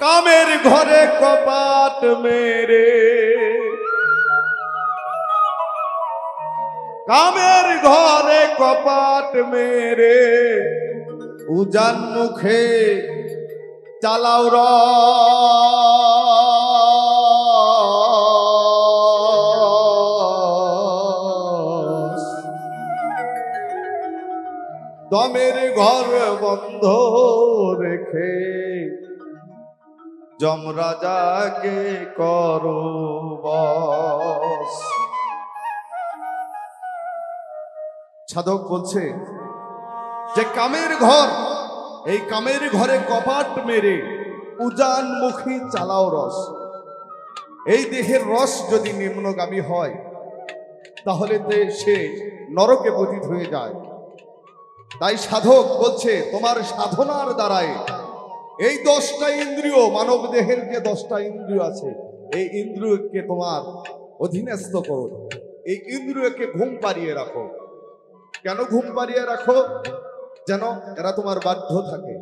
কামের ঘরে কপাট মেরে, কামের ঘরে কপাট মেরে উজান মুখে চালাও রস। দমের ঘর বন্ধ রেখে যমরাজাকে করো বশ। সাধক বলছে যে কামের ঘর, এই কামের ঘরে কপাট মেরে উজান মুখী চালাও রস। এই দেহের রস যদি নিম্নগামী হয় তাহলে সে নরকে পতিত হয়ে যায়। তাই সাধক বলছে তোমার সাধনার দ্বারায় এই 10টা ইন্দ্রিয়, মানব দেহের যে 10টা ইন্দ্রিয় আছে, এই ইন্দ্রিয়কে তোমার অধীনস্থ করো। এই ইন্দ্রিয়কে ঘুম পাড়িয়ে রাখো। কেন ঘুম পাড়িয়ে রাখো? যেন এরা তোমার বাধ্য থাকে।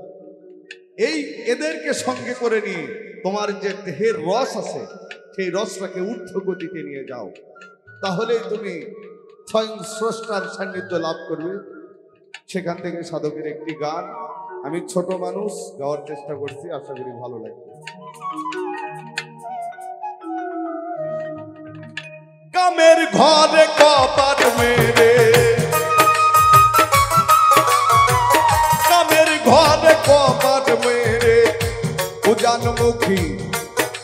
এই এদেরকে সঙ্গে করে নিয়ে তোমার যে দেহের রস আছে সেই রসটাকে ঊর্ধ্ব গতিতে নিয়ে যাও, তাহলেই তুমি স্বয়ং স্রষ্টার সান্নিধ্য লাভ করবে। সেখান থেকে সাধকের একটি গান আমি ছোট মানুষ গাওয়ার চেষ্টা করছি, আশা করি ভালো লাগবে। কামের ঘরে কপাট মেরে, কামের ঘরে কপাট মেরে উজান মুখী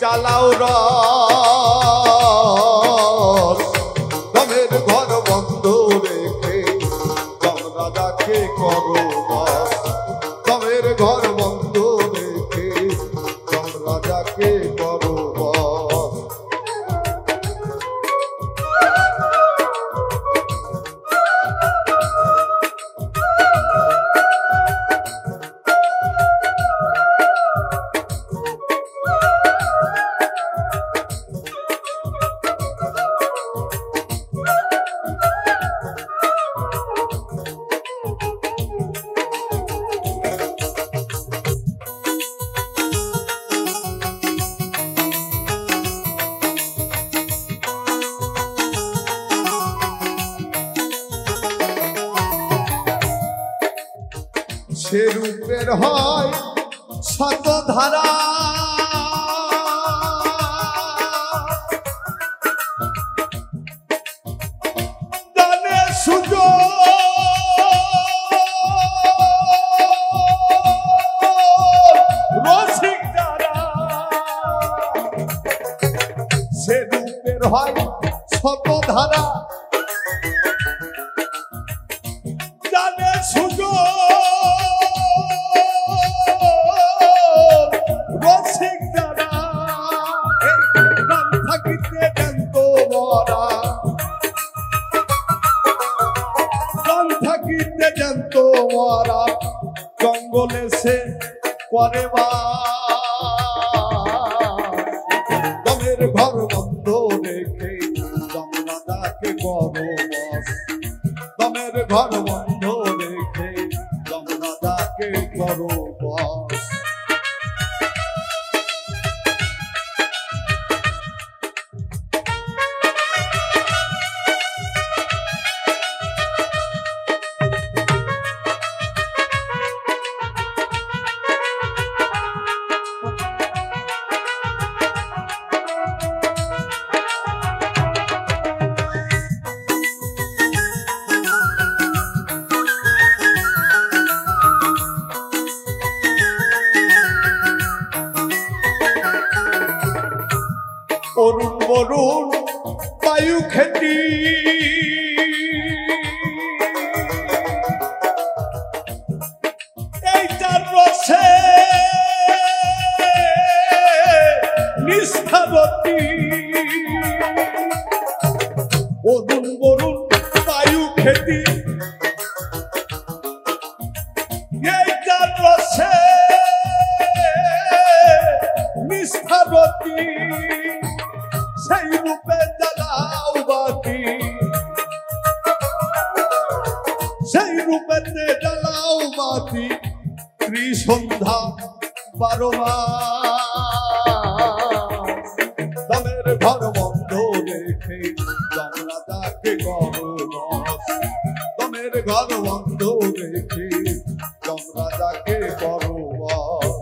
চালাও রস। দমের ঘর বন্ধ রেখে যমরাজাকে করো বশ। দমের ঘর বন্ধ রেখে যমরাজাকে করো বশ। সে রূপের হয় শত ধারা, জানে সুযোগ রসিক যারা। সে রূপের হয় শত ধারা, জানে সুযোগ রসিক যারা। প্রাণ থাকিতে জ্যান্ত মরা, প্রাণ থাকিতে জ্যান্ত মরা জঙ্গলে সে করে বাস। দমের ঘর বন্ধ রেখে যমরাজাকে করো বশ। দমের ঘর বন্ধ রেখে যমরাজাকে করো বশ। অরুণ বরুণ বায়ু খেতি, এই তার রসে নিষ্ঠাবতী। অরুণ বরুণ বায়ু খেতি, এই তার রসে নিষ্ঠাবতী। সেই রূপে জ্বালাও বাতি, সেই রূপেতে জ্বালাও বাতি ত্রিসন্ধ্যা 12 মাস। ঘর বন্ধ রেখে যমরাজাকে করো বশ দমের ঘর বন্ধ রেখে যমরাজাকে করো বশ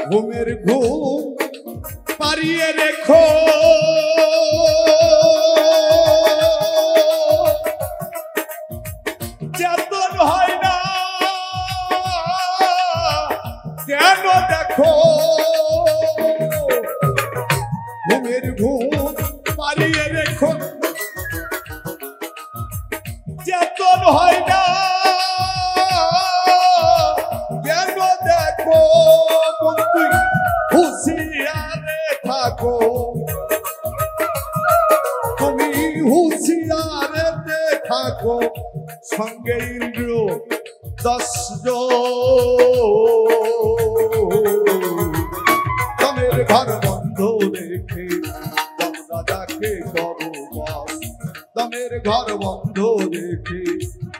ঘুমের ঘুম পারিয়ে রেখো চেতন হয় না কেন দেখো ঘুমের ঘুম পারিয়ে রেখো চেতন হয় না কেন দেখো হুঁশিয়ারে থাকো তুমি হুঁশিয়ারে থাকো সঙ্গে ইন্দ্র 10 দমের ঘর বন্ধ রেখে যমরাজাকে করো বশ দমের ঘর বন্ধ রেখে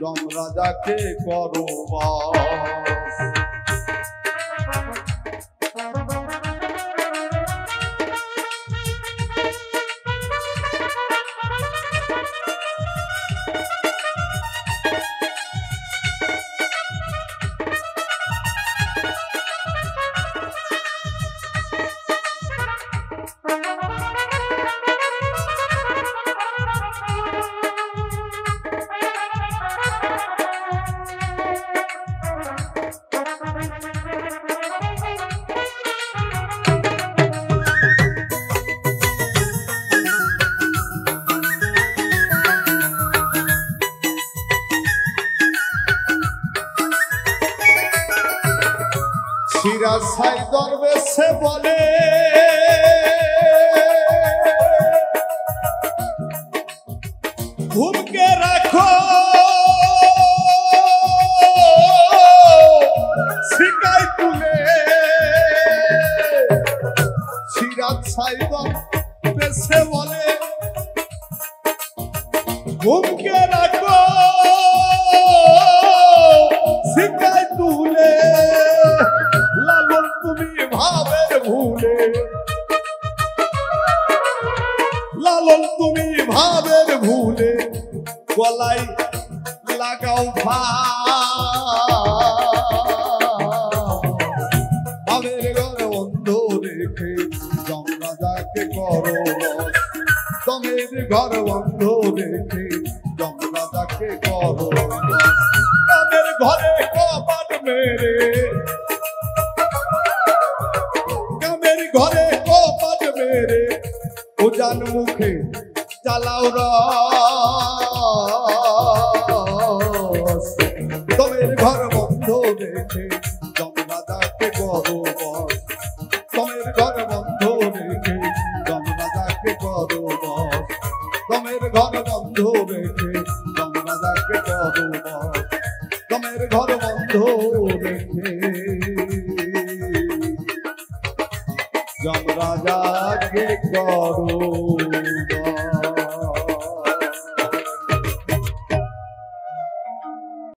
যমরাজাকে করো বশ সিরাজ সাই দরবেশে বলে ঘুমকে রাখো শিকায় তুলে সিরাজ সাই দরবেশে বলে ঘুমকে রাখো শিকায় তুলে লালন তুমি ভাবের ভুলে লালন তুমি ভাবের ভুলে গলায় লাগাও ভাবের ঘর বন্ধ রেখে যমরাজাকে করো বশ দমের ঘর বন্ধ রেখে যমরাজাকে করো বশ দমের ঘরে কপাট মেরে ঘরে কপাট মেরে উজান মুখে চালাও রস দমের ঘর বন্ধ রেখে যমরাজাকে করো বশ দমের ঘর বন্ধ রেখে যমরাজাকে করো বশ দমের ঘর বন্ধ রেখে যমরাজাকে করো বশ দমের ঘর বন্ধ